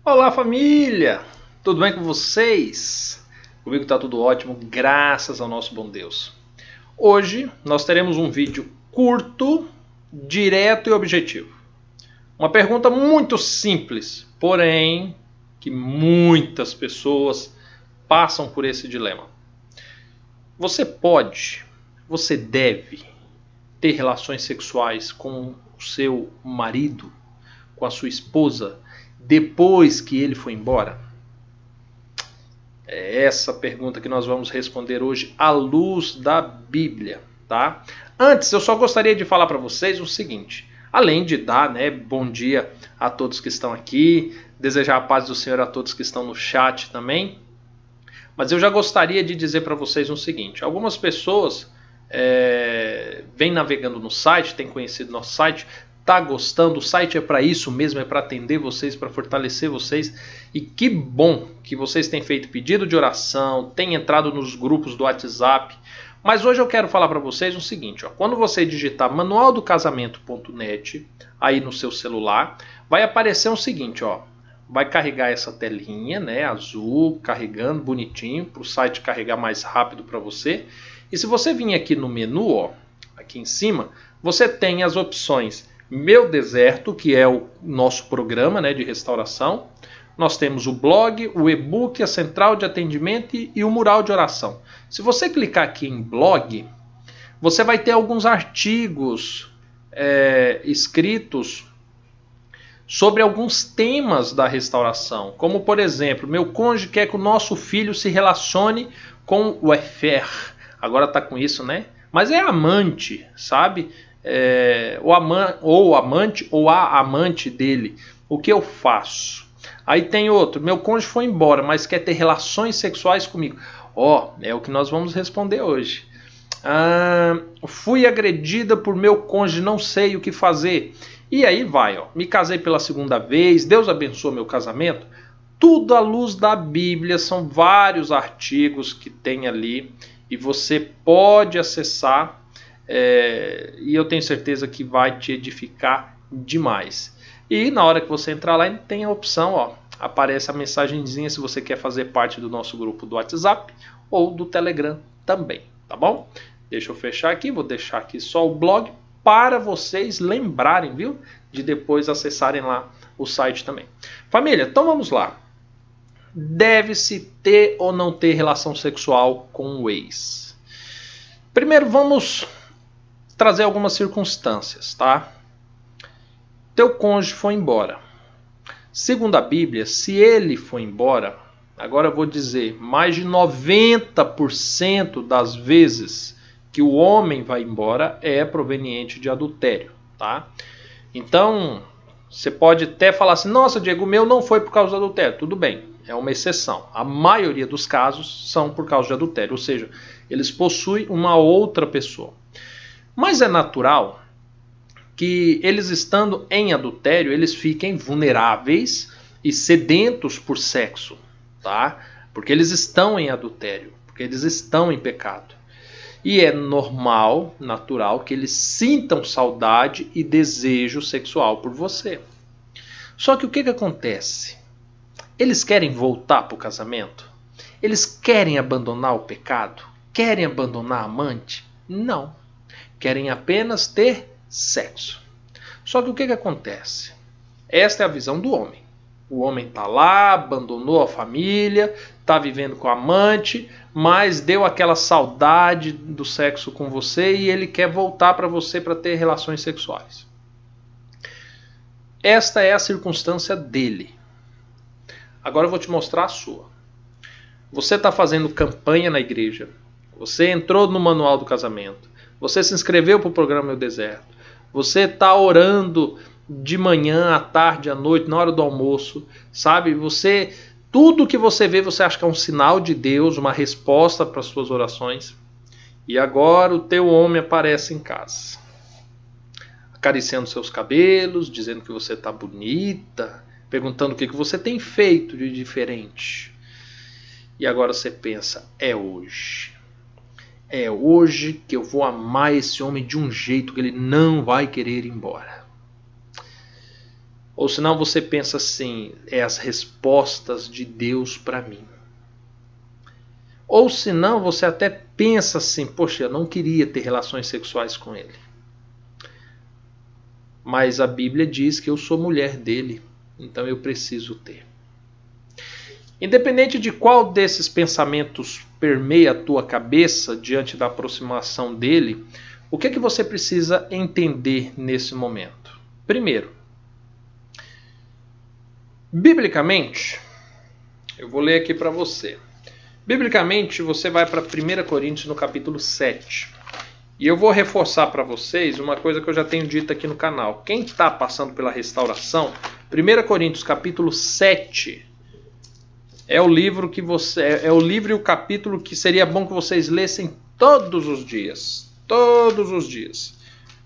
Olá, família! Tudo bem com vocês? Comigo está tudo ótimo, graças ao nosso bom Deus. Hoje nós teremos um vídeo curto, direto e objetivo. Uma pergunta muito simples, porém que muitas pessoas passam por esse dilema. Você deve ter relações sexuais com o seu marido, com a sua esposa, depois que ele foi embora? É essa pergunta que nós vamos responder hoje à luz da Bíblia, tá? Antes, eu só gostaria de falar para vocês o seguinte, além de dar, bom dia a todos que estão aqui, desejar a paz do Senhor a todos que estão no chat também, mas eu já gostaria de dizer para vocês o seguinte, algumas pessoas vêm navegando no site, têm conhecido nosso site, tá gostando, o site é para isso mesmo, é para atender vocês, para fortalecer vocês, e que bom que vocês têm feito pedido de oração, têm entrado nos grupos do WhatsApp, mas hoje eu quero falar para vocês o seguinte, ó, quando você digitar manualdocasamento.net aí no seu celular, vai aparecer o seguinte, ó, vai carregar essa telinha, azul, carregando bonitinho, para o site carregar mais rápido para você, e se você vir aqui no menu, ó, aqui em cima, você tem as opções Meu Deserto, que é o nosso programa de restauração. Nós temos o blog, o e-book, a central de atendimento e o mural de oração. Se você clicar aqui em blog, você vai ter alguns artigos escritos sobre alguns temas da restauração. Como, por exemplo, meu cônjuge quer que o nosso filho se relacione com o Efer. Agora está com isso, né? Mas é amante, sabe? Ou amante ou a amante dele. O que eu faço? Aí tem outro, meu cônjuge foi embora, mas quer ter relações sexuais comigo. É o que nós vamos responder hoje. Fui agredida por meu cônjuge, não sei o que fazer. E aí vai, me casei pela segunda vez, Deus abençoa meu casamento. Tudo à luz da Bíblia, são vários artigos que tem ali e você pode acessar. E eu tenho certeza que vai te edificar demais. E na hora que você entrar lá, tem a opção, aparece a mensagenzinha se você quer fazer parte do nosso grupo do WhatsApp ou do Telegram também, tá bom? Deixa eu fechar aqui, vou deixar aqui só o blog para vocês lembrarem, viu? De depois acessarem lá o site também. Família, então vamos lá. Deve-se ter ou não ter relação sexual com o ex? Primeiro vamos trazer algumas circunstâncias, tá? Teu cônjuge foi embora. Segundo a Bíblia, se ele foi embora, agora eu vou dizer, mais de 90% das vezes que o homem vai embora é proveniente de adultério, tá? Então, você pode até falar assim, nossa, Diego, o meu não foi por causa do adultério. Tudo bem, é uma exceção. A maioria dos casos são por causa de adultério, ou seja, eles possuem uma outra pessoa. Mas é natural que eles estando em adultério, eles fiquem vulneráveis e sedentos por sexo, tá? Porque eles estão em adultério, porque eles estão em pecado. E é normal, natural, que eles sintam saudade e desejo sexual por você. Só que o que acontece? Eles querem voltar para o casamento? Eles querem abandonar o pecado? Querem abandonar a amante? Não. Querem apenas ter sexo. Só que o que acontece? Esta é a visão do homem. O homem está lá, abandonou a família, está vivendo com a amante, mas deu aquela saudade do sexo com você e ele quer voltar para você para ter relações sexuais. Esta é a circunstância dele. Agora eu vou te mostrar a sua. Você está fazendo campanha na igreja, você entrou no manual do casamento, você se inscreveu para o programa Meu Deserto, você está orando de manhã, à tarde, à noite, na hora do almoço, sabe? Tudo que você vê, você acha que é um sinal de Deus, uma resposta para as suas orações. E agora o teu homem aparece em casa, acariciando seus cabelos, dizendo que você está bonita, perguntando o que você tem feito de diferente. E agora você pensa, é hoje. É hoje que eu vou amar esse homem de um jeito que ele não vai querer ir embora. Ou senão você pensa assim, é as respostas de Deus para mim. Ou senão você até pensa assim, poxa, eu não queria ter relações sexuais com ele. Mas a Bíblia diz que eu sou mulher dele, então eu preciso ter. Independente de qual desses pensamentos permeia a tua cabeça diante da aproximação dele, o que é que você precisa entender nesse momento? Primeiro, biblicamente, eu vou ler aqui para você. Biblicamente, você vai para 1 Coríntios no capítulo 7. E eu vou reforçar para vocês uma coisa que eu já tenho dito aqui no canal. Quem está passando pela restauração, 1 Coríntios capítulo 7 é o livro que é o livro e o capítulo que seria bom que vocês lessem todos os dias. Todos os dias.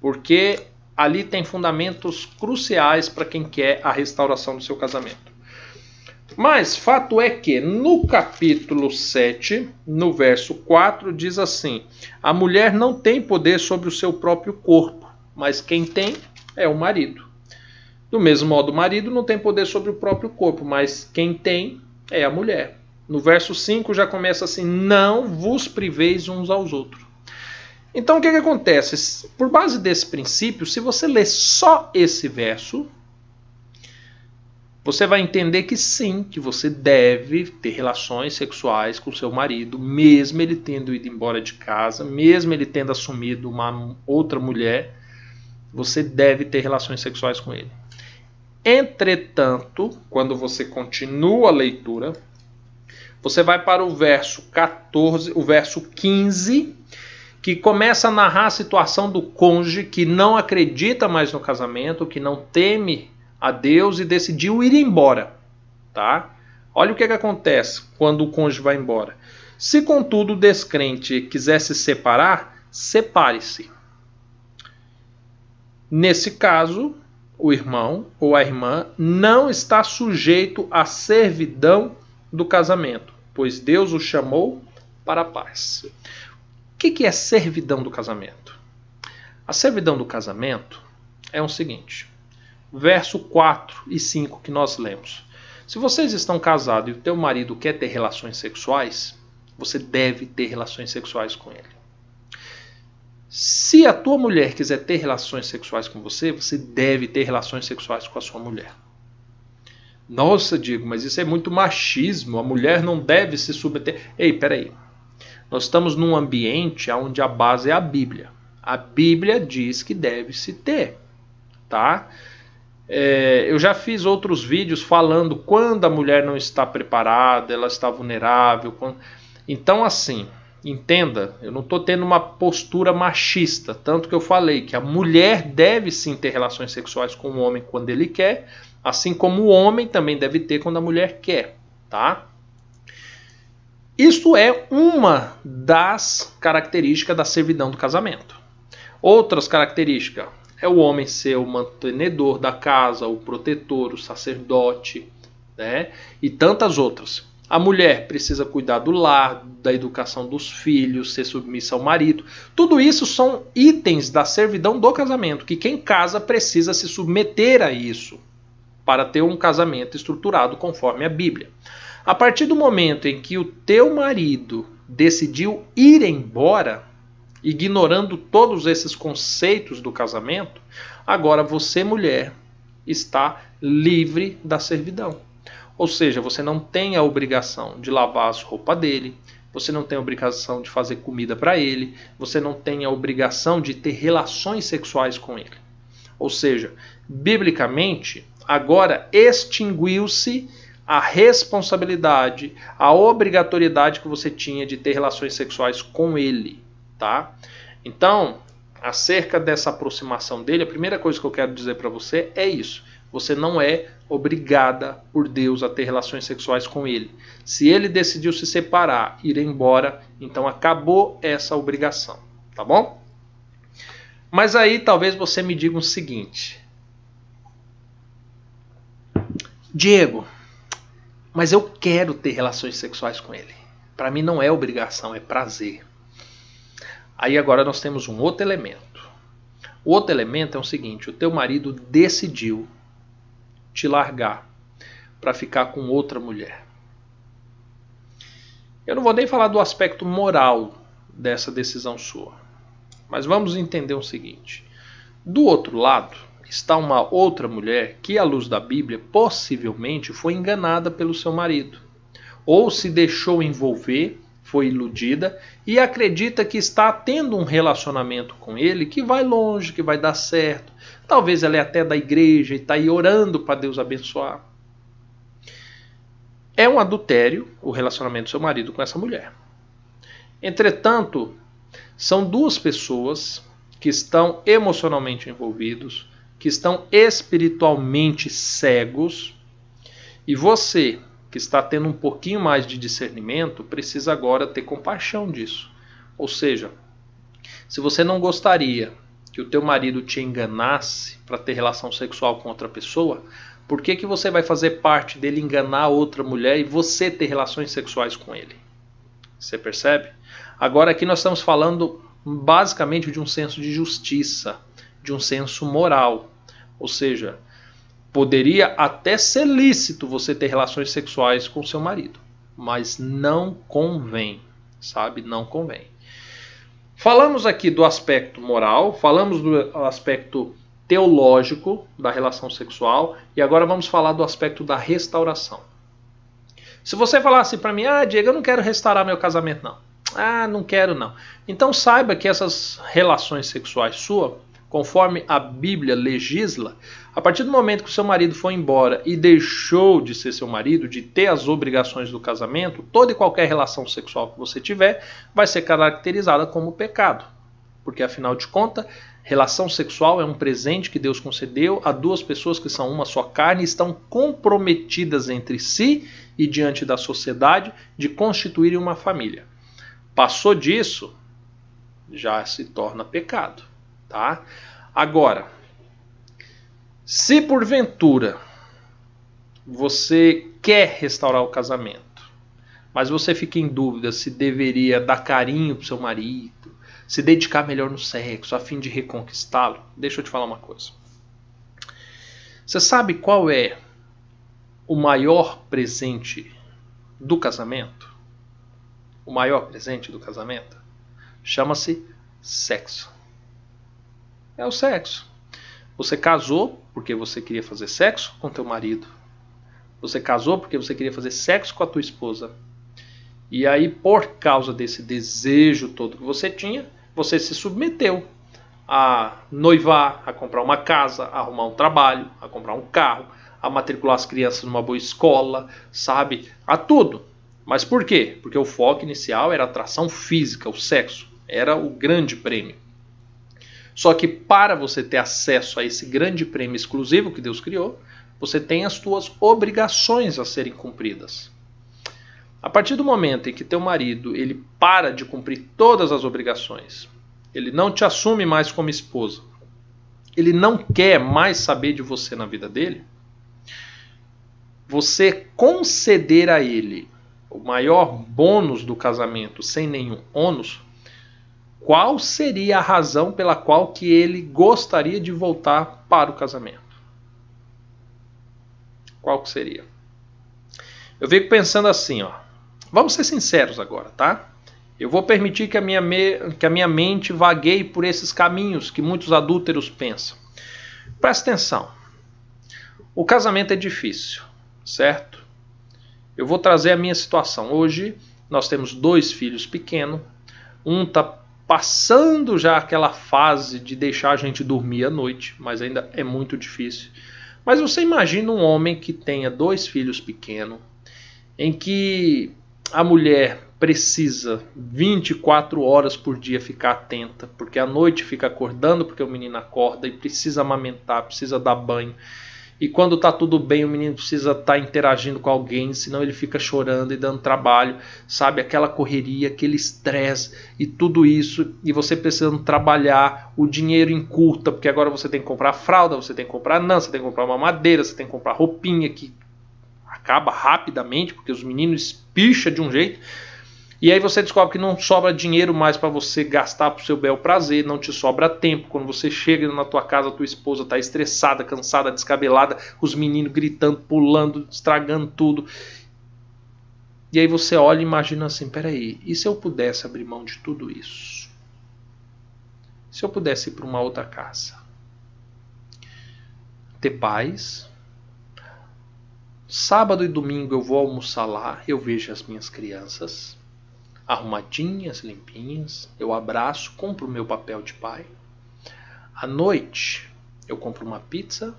Porque ali tem fundamentos cruciais para quem quer a restauração do seu casamento. Mas fato é que no capítulo 7, no verso 4, diz assim: a mulher não tem poder sobre o seu próprio corpo, mas quem tem é o marido. Do mesmo modo, o marido não tem poder sobre o próprio corpo, mas quem tem é a mulher. No verso 5 já começa assim: não vos priveis uns aos outros. Então o que acontece? Por base desse princípio, se você ler só esse verso, você vai entender que sim, que você deve ter relações sexuais com seu marido, mesmo ele tendo ido embora de casa, mesmo ele tendo assumido uma outra mulher, você deve ter relações sexuais com ele. Entretanto, quando você continua a leitura, você vai para o verso 14, o verso 15, que começa a narrar a situação do cônjuge que não acredita mais no casamento, que não teme a Deus e decidiu ir embora, tá? Olha o que acontece quando o cônjuge vai embora. Se contudo o descrente quiser se separar, separe-se. Nesse caso, o irmão ou a irmã não está sujeito à servidão do casamento, pois Deus o chamou para a paz. O que é servidão do casamento? A servidão do casamento é o seguinte: verso 4 e 5 que nós lemos. Se vocês estão casados e o teu marido quer ter relações sexuais, você deve ter relações sexuais com ele. Se a tua mulher quiser ter relações sexuais com você, você deve ter relações sexuais com a sua mulher. Nossa, Diego, mas isso é muito machismo, a mulher não deve se submeter. Ei, peraí. Nós estamos num ambiente onde a base é a Bíblia. A Bíblia diz que deve se ter, tá? Eu já fiz outros vídeos falando quando a mulher não está preparada, ela está vulnerável. Então, assim, entenda, eu não estou tendo uma postura machista, tanto que eu falei que a mulher deve sim ter relações sexuais com o homem quando ele quer, assim como o homem também deve ter quando a mulher quer, tá? Isso é uma das características da servidão do casamento. Outras características é o homem ser o mantenedor da casa, o protetor, o sacerdote, né? E tantas outras. A mulher precisa cuidar do lar, da educação dos filhos, ser submissa ao marido. Tudo isso são itens da servidão do casamento, que quem casa precisa se submeter a isso para ter um casamento estruturado conforme a Bíblia. A partir do momento em que o teu marido decidiu ir embora, ignorando todos esses conceitos do casamento, agora você, mulher, está livre da servidão. Ou seja, você não tem a obrigação de lavar as roupas dele, você não tem a obrigação de fazer comida para ele, você não tem a obrigação de ter relações sexuais com ele. Ou seja, biblicamente, agora extinguiu-se a responsabilidade, a obrigatoriedade que você tinha de ter relações sexuais com ele, tá? Então, acerca dessa aproximação dele, a primeira coisa que eu quero dizer para você é isso. Você não é obrigada por Deus a ter relações sexuais com ele. Se ele decidiu se separar, ir embora, então acabou essa obrigação, tá bom? Mas aí talvez você me diga o seguinte: Diego, mas eu quero ter relações sexuais com ele. Para mim não é obrigação, é prazer. Aí agora nós temos um outro elemento. O outro elemento é o seguinte: o teu marido decidiu te largar para ficar com outra mulher. Eu não vou nem falar do aspecto moral dessa decisão sua, mas vamos entender o seguinte. Do outro lado está uma outra mulher que, à luz da Bíblia, possivelmente foi enganada pelo seu marido, ou se deixou envolver, foi iludida e acredita que está tendo um relacionamento com ele que vai longe, que vai dar certo. Talvez ela é até da igreja e está aí orando para Deus abençoar. É um adultério o relacionamento do seu marido com essa mulher. Entretanto, são duas pessoas que estão emocionalmente envolvidos, que estão espiritualmente cegos, e você, que está tendo um pouquinho mais de discernimento, precisa agora ter compaixão disso. Ou seja, se você não gostaria que o teu marido te enganasse para ter relação sexual com outra pessoa, por que você vai fazer parte dele enganar outra mulher e você ter relações sexuais com ele? Você percebe? Agora aqui nós estamos falando basicamente de um senso de justiça, de um senso moral. Ou seja, poderia até ser lícito você ter relações sexuais com seu marido, mas não convém, sabe? Não convém. Falamos aqui do aspecto moral, falamos do aspecto teológico da relação sexual e agora vamos falar do aspecto da restauração. Se você falar assim para mim, Diego, eu não quero restaurar meu casamento não. Não quero não. Então saiba que essas relações sexuais suas, conforme a Bíblia legisla, a partir do momento que o seu marido foi embora e deixou de ser seu marido, de ter as obrigações do casamento, toda e qualquer relação sexual que você tiver vai ser caracterizada como pecado. Porque afinal de contas, relação sexual é um presente que Deus concedeu a duas pessoas que são uma só carne e estão comprometidas entre si e diante da sociedade de constituírem uma família. Passou disso, já se torna pecado. Tá? Agora, se porventura você quer restaurar o casamento, mas você fica em dúvida se deveria dar carinho para o seu marido, se dedicar melhor no sexo a fim de reconquistá-lo, deixa eu te falar uma coisa. Você sabe qual é o maior presente do casamento? O maior presente do casamento? Chama-se sexo. É o sexo. Você casou porque você queria fazer sexo com teu marido. Você casou porque você queria fazer sexo com a tua esposa. E aí, por causa desse desejo todo que você tinha, você se submeteu a noivar, a comprar uma casa, a arrumar um trabalho, a comprar um carro, a matricular as crianças numa boa escola, sabe? A tudo. Mas por quê? Porque o foco inicial era a atração física, o sexo. Era o grande prêmio. Só que para você ter acesso a esse grande prêmio exclusivo que Deus criou, você tem as suas obrigações a serem cumpridas. A partir do momento em que teu marido ele para de cumprir todas as obrigações, ele não te assume mais como esposa, ele não quer mais saber de você na vida dele, você conceder a ele o maior bônus do casamento sem nenhum ônus, qual seria a razão pela qual que ele gostaria de voltar para o casamento? Qual que seria? Eu fico pensando assim, vamos ser sinceros agora, tá? Eu vou permitir que a minha mente vagueie por esses caminhos que muitos adúlteros pensam. Presta atenção. O casamento é difícil, certo? Eu vou trazer a minha situação. Hoje nós temos 2 filhos pequenos. Um está passando já aquela fase de deixar a gente dormir à noite, mas ainda é muito difícil. Mas você imagina um homem que tenha 2 filhos pequenos, em que a mulher precisa 24 horas por dia ficar atenta, porque à noite fica acordando, porque o menino acorda e precisa amamentar, precisa dar banho. E quando está tudo bem, o menino precisa estar interagindo com alguém, senão ele fica chorando e dando trabalho, sabe? Aquela correria, aquele estresse e tudo isso. E você precisando trabalhar, o dinheiro encurta, porque agora você tem que comprar fralda, você tem que comprar nã, você tem que comprar mamadeira, você tem que comprar roupinha que acaba rapidamente, porque os meninos espicham de um jeito. E aí você descobre que não sobra dinheiro mais para você gastar para o seu bel prazer, não te sobra tempo. Quando você chega na tua casa, tua esposa está estressada, cansada, descabelada, os meninos gritando, pulando, estragando tudo. E aí você olha e imagina assim, peraí, e se eu pudesse abrir mão de tudo isso? Se eu pudesse ir para uma outra casa? Ter paz. Sábado e domingo eu vou almoçar lá, eu vejo as minhas crianças arrumadinhas, limpinhas, eu abraço, compro o meu papel de pai. À noite eu compro uma pizza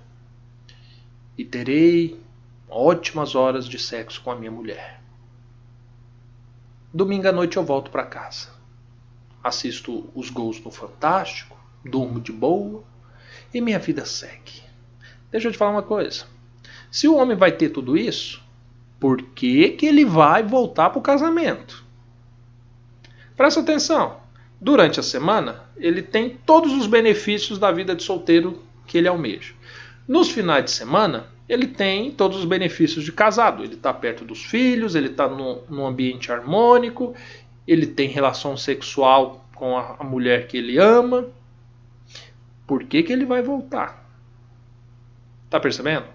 e terei ótimas horas de sexo com a minha mulher. Domingo à noite eu volto para casa. Assisto os gols no Fantástico, durmo de boa e minha vida segue. Deixa eu te falar uma coisa. Se o homem vai ter tudo isso, por que ele vai voltar para o casamento? Presta atenção. Durante a semana, ele tem todos os benefícios da vida de solteiro que ele almeja. Nos finais de semana, ele tem todos os benefícios de casado. Ele está perto dos filhos, ele está num ambiente harmônico, ele tem relação sexual com a mulher que ele ama. Por que ele vai voltar? Tá percebendo?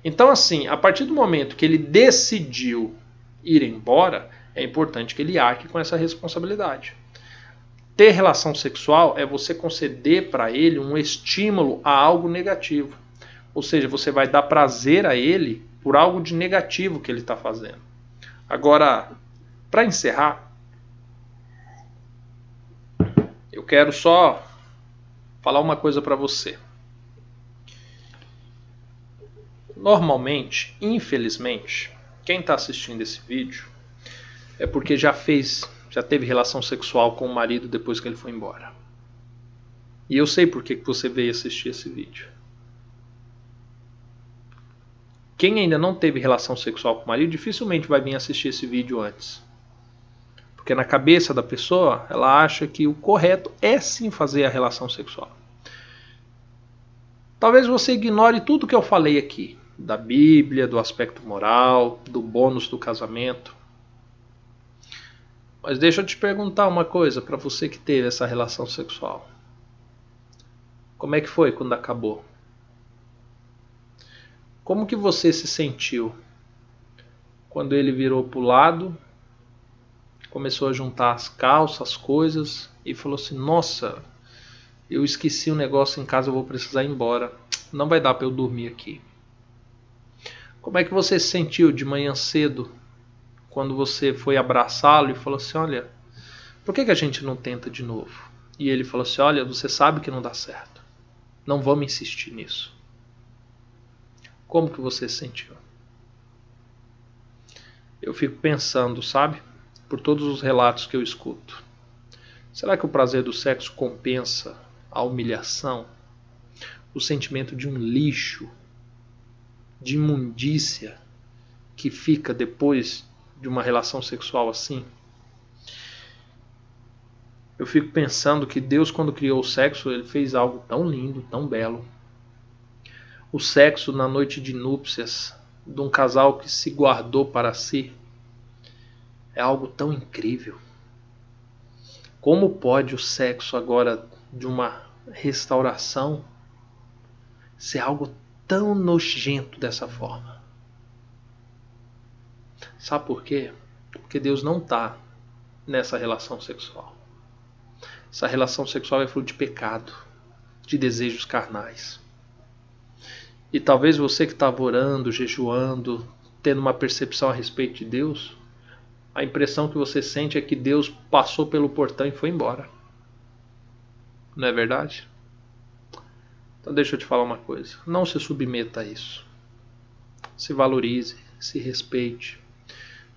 Então, assim, a partir do momento que ele decidiu ir embora, é importante que ele arque com essa responsabilidade. Ter relação sexual é você conceder para ele um estímulo a algo negativo. Ou seja, você vai dar prazer a ele por algo de negativo que ele está fazendo. Agora, para encerrar, eu quero só falar uma coisa para você. Normalmente, infelizmente, quem está assistindo esse vídeo é porque já teve relação sexual com o marido depois que ele foi embora. E eu sei por que você veio assistir esse vídeo. Quem ainda não teve relação sexual com o marido dificilmente vai vir assistir esse vídeo antes. Porque na cabeça da pessoa, ela acha que o correto é sim fazer a relação sexual. Talvez você ignore tudo que eu falei aqui. Da Bíblia, do aspecto moral, do bônus do casamento. Mas deixa eu te perguntar uma coisa para você que teve essa relação sexual. Como é que foi quando acabou? Como que você se sentiu quando ele virou pro lado, começou a juntar as calças, as coisas e falou assim, nossa, eu esqueci um negócio em casa, eu vou precisar ir embora. Não vai dar para eu dormir aqui. Como é que você se sentiu de manhã cedo quando você foi abraçá-lo e falou assim, olha, por que a gente não tenta de novo? E ele falou assim, olha, você sabe que não dá certo. Não vamos insistir nisso. Como que você se sentiu? Eu fico pensando, sabe? Por todos os relatos que eu escuto. Será que o prazer do sexo compensa a humilhação? O sentimento de um lixo, de imundícia que fica depois de uma relação sexual assim? Eu fico pensando que Deus, quando criou o sexo, ele fez algo tão lindo, tão belo. O sexo na noite de núpcias de um casal que se guardou para si é algo tão incrível. Como pode o sexo agora de uma restauração ser algo tão nojento dessa forma? Sabe por quê? Porque Deus não está nessa relação sexual. Essa relação sexual é fruto de pecado, de desejos carnais. E talvez você que estava orando, jejuando, tendo uma percepção a respeito de Deus, a impressão que você sente é que Deus passou pelo portão e foi embora. Não é verdade? Então deixa eu te falar uma coisa. Não se submeta a isso. Se valorize, se respeite.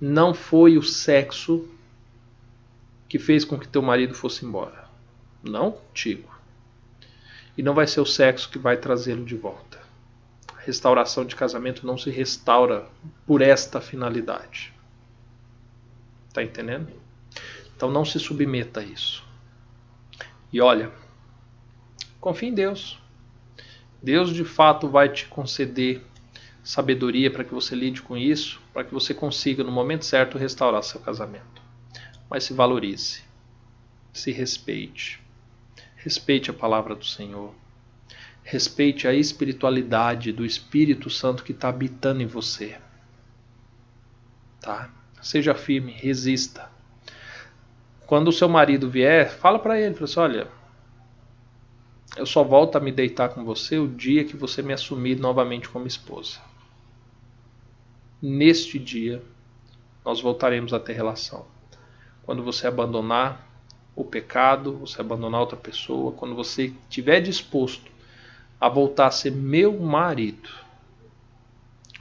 Não foi o sexo que fez com que teu marido fosse embora. Não contigo. E não vai ser o sexo que vai trazê-lo de volta. A restauração de casamento não se restaura por esta finalidade. Tá entendendo? Então não se submeta a isso. E olha, confie em Deus. Deus de fato vai te conceder sabedoria para que você lide com isso, para que você consiga no momento certo restaurar seu casamento. mas se valorize, se respeite. Respeite a palavra do Senhor. Respeite a espiritualidade do Espírito Santo que está habitando em você. Tá? Seja firme, resista. Quando o seu marido vier, fala para ele, fala assim, olha, eu só volto a me deitar com você o dia que você me assumir novamente como esposa. Neste dia, nós voltaremos a ter relação. Quando você abandonar o pecado, você abandonar outra pessoa, quando você estiver disposto a voltar a ser meu marido,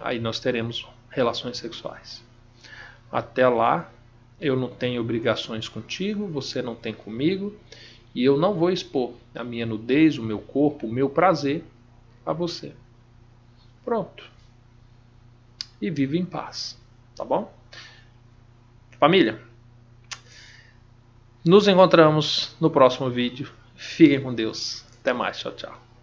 aí nós teremos relações sexuais. Até lá, eu não tenho obrigações contigo, você não tem comigo, e eu não vou expor a minha nudez, o meu corpo, o meu prazer a você. Pronto. E vive em paz, tá bom? Família, nos encontramos no próximo vídeo. Fiquem com Deus. Até mais. Tchau, tchau.